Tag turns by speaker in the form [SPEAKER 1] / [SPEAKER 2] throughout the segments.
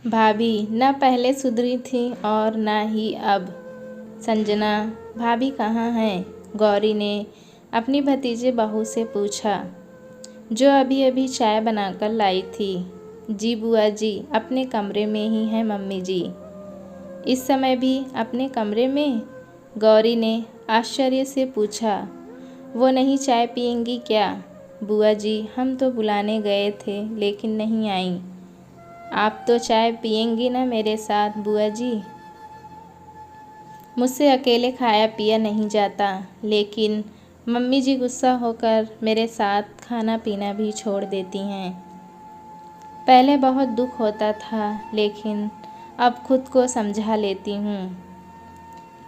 [SPEAKER 1] भाभी न पहले सुधरी थी और न ही अब। संजना, भाभी कहाँ हैं? गौरी ने अपनी भतीजे बहू से पूछा, जो अभी अभी चाय बनाकर लाई थी। जी बुआ जी, अपने कमरे में ही हैं मम्मी जी। इस समय भी अपने कमरे में? गौरी ने आश्चर्य से पूछा। वो नहीं चाय पियेंगी क्या? बुआ जी, हम तो बुलाने गए थे लेकिन नहीं आईं। आप तो चाय पियेंगी ना मेरे साथ बुआ जी? मुझसे अकेले खाया पिया नहीं जाता, लेकिन मम्मी जी गुस्सा होकर मेरे साथ खाना पीना भी छोड़ देती हैं। पहले बहुत दुख होता था, लेकिन अब खुद को समझा लेती हूँ।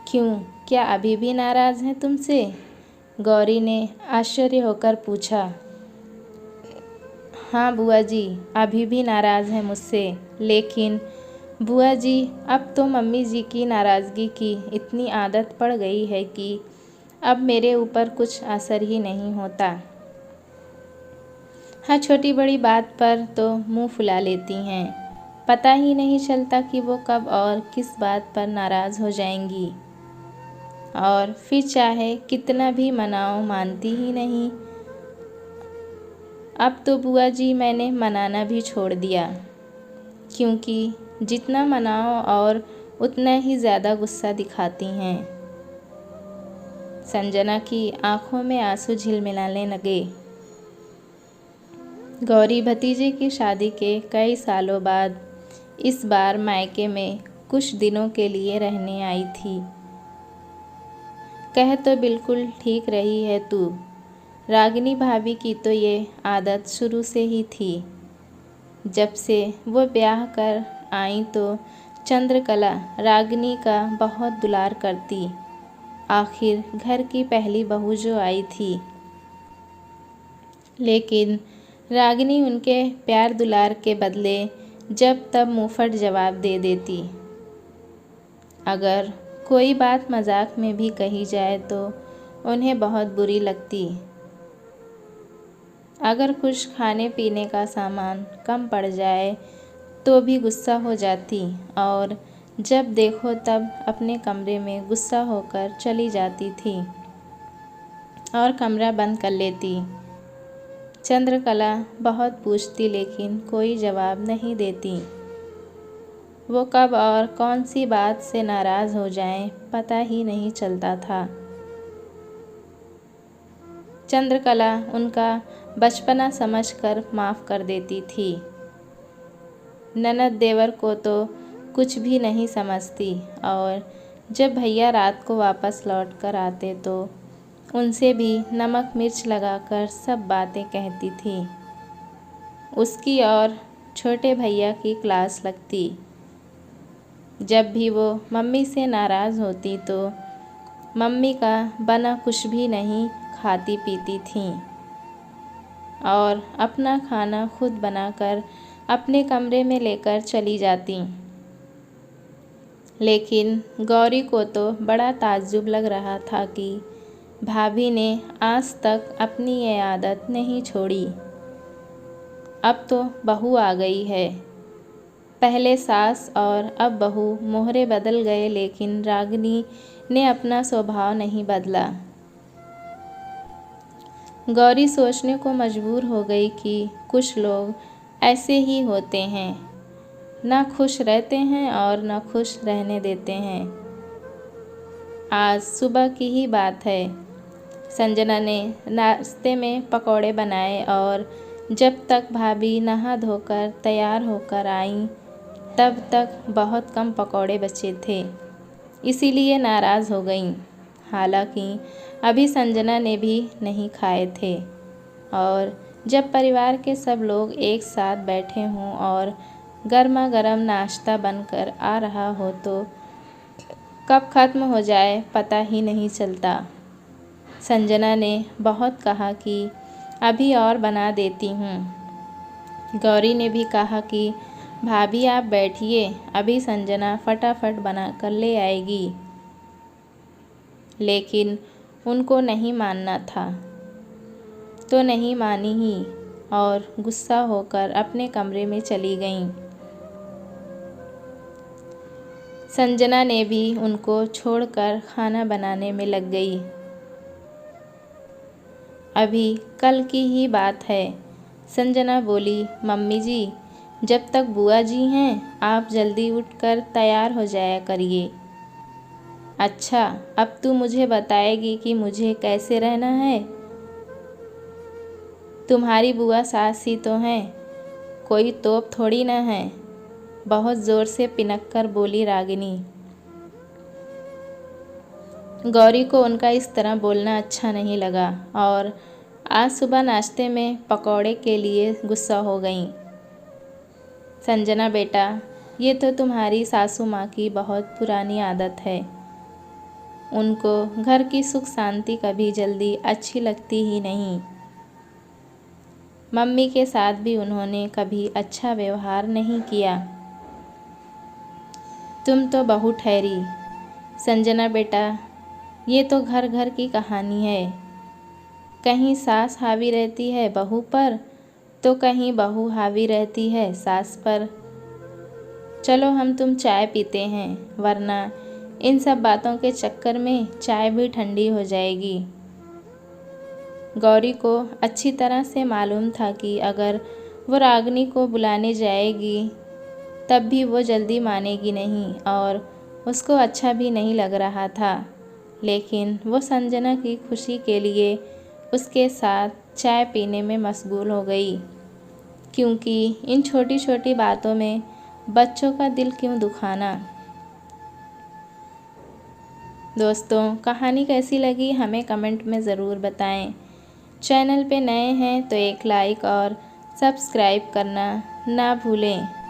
[SPEAKER 1] क्यों, क्या अभी भी नाराज़ हैं तुमसे? गौरी ने आश्चर्य होकर पूछा। हाँ बुआ जी, अभी भी नाराज़ हैं मुझसे, लेकिन बुआ जी अब तो मम्मी जी की नाराज़गी की इतनी आदत पड़ गई है कि अब मेरे ऊपर कुछ असर ही नहीं होता। हाँ, छोटी बड़ी बात पर तो मुंह फुला लेती हैं। पता ही नहीं चलता कि वो कब और किस बात पर नाराज़ हो जाएंगी, और फिर चाहे कितना भी मनाओ मानती ही नहीं। अब तो बुआ जी मैंने मनाना भी छोड़ दिया, क्योंकि जितना मनाओ और उतना ही ज़्यादा गुस्सा दिखाती हैं। संजना की आंखों में आंसू झिलमिलाने लगे। गौरी भतीजे की शादी के कई सालों बाद इस बार मायके में कुछ दिनों के लिए रहने आई थी। कह तो बिल्कुल ठीक रही है तू। रागिनी भाभी की तो ये आदत शुरू से ही थी। जब से वो ब्याह कर आई तो चंद्रकला रागिनी का बहुत दुलार करती। आखिर घर की पहली बहू जो आई थी, लेकिन रागिनी उनके प्यार दुलार के बदले जब तब मुंहफट जवाब दे देती। अगर कोई बात मजाक में भी कही जाए तो उन्हें बहुत बुरी लगती। अगर कुछ खाने पीने का सामान कम पड़ जाए तो भी गुस्सा हो जाती, और जब देखो तब अपने कमरे में गुस्सा होकर चली जाती थी और कमरा बंद कर लेती। चंद्रकला बहुत पूछती, लेकिन कोई जवाब नहीं देती। वो कब और कौन सी बात से नाराज़ हो जाएं, पता ही नहीं चलता था। चंद्रकला उनका बचपना समझकर माफ़ कर देती थी। ननद देवर को तो कुछ भी नहीं समझती, और जब भैया रात को वापस लौट कर आते तो उनसे भी नमक मिर्च लगाकर सब बातें कहती थी। उसकी और छोटे भैया की क्लास लगती। जब भी वो मम्मी से नाराज़ होती तो मम्मी का बना कुछ भी नहीं खाती पीती थीं, और अपना खाना खुद बनाकर अपने कमरे में लेकर चली जाती। लेकिन गौरी को तो बड़ा ताज्जुब लग रहा था कि भाभी ने आज तक अपनी ये आदत नहीं छोड़ी। अब तो बहू आ गई है। पहले सास और अब बहू मोहरे बदल गए, लेकिन रागिनी ने अपना स्वभाव नहीं बदला। गौरी सोचने को मजबूर हो गई कि कुछ लोग ऐसे ही होते हैं, ना खुश रहते हैं और ना खुश रहने देते हैं। आज सुबह की ही बात है। संजना ने नाश्ते में पकौड़े बनाए, और जब तक भाभी नहा धोकर तैयार होकर आईं तब तक बहुत कम पकौड़े बचे थे, इसीलिए नाराज़ हो गईं। हालांकि अभी संजना ने भी नहीं खाए थे, और जब परिवार के सब लोग एक साथ बैठे हों और गर्मा गर्म नाश्ता बनकर आ रहा हो तो कब ख़त्म हो जाए पता ही नहीं चलता। संजना ने बहुत कहा कि अभी और बना देती हूँ। गौरी ने भी कहा कि भाभी आप बैठिए, अभी संजना फटाफट बना कर ले आएगी। लेकिन उनको नहीं मानना था तो नहीं मानी ही, और गुस्सा होकर अपने कमरे में चली गईं। संजना ने भी उनको छोड़कर खाना बनाने में लग गई। अभी कल की ही बात है। संजना बोली, मम्मी जी, जब तक बुआ जी हैं आप जल्दी उठकर तैयार हो जाया करिए। अच्छा, अब तू मुझे बताएगी कि मुझे कैसे रहना है? तुम्हारी बुआ सास ही तो हैं, कोई तोप थोड़ी ना है। बहुत ज़ोर से पिनक कर बोली रागिनी। गौरी को उनका इस तरह बोलना अच्छा नहीं लगा और आज सुबह नाश्ते में पकौड़े के लिए गुस्सा हो गईं। संजना बेटा, ये तो तुम्हारी सासू माँ की बहुत पुरानी आदत है। उनको घर की सुख शांति कभी जल्दी अच्छी लगती ही नहीं। मम्मी के साथ भी उन्होंने कभी अच्छा व्यवहार नहीं किया। तुम तो बहू ठहरी। संजना बेटा, ये तो घर घर की कहानी है। कहीं सास हावी रहती है बहू पर, तो कहीं बहू हावी रहती है सास पर। चलो हम तुम चाय पीते हैं, वरना इन सब बातों के चक्कर में चाय भी ठंडी हो जाएगी। गौरी को अच्छी तरह से मालूम था कि अगर वो रागिनी को बुलाने जाएगी तब भी वो जल्दी मानेगी नहीं और उसको अच्छा भी नहीं लग रहा था। लेकिन वो संजना की खुशी के लिए उसके साथ चाय पीने में मशगूल हो गई, क्योंकि इन छोटी छोटी बातों में बच्चों का दिल क्यों दुखाना। दोस्तों, कहानी कैसी लगी हमें कमेंट में ज़रूर बताएं। चैनल पे नए हैं तो एक लाइक और सब्सक्राइब करना ना भूलें।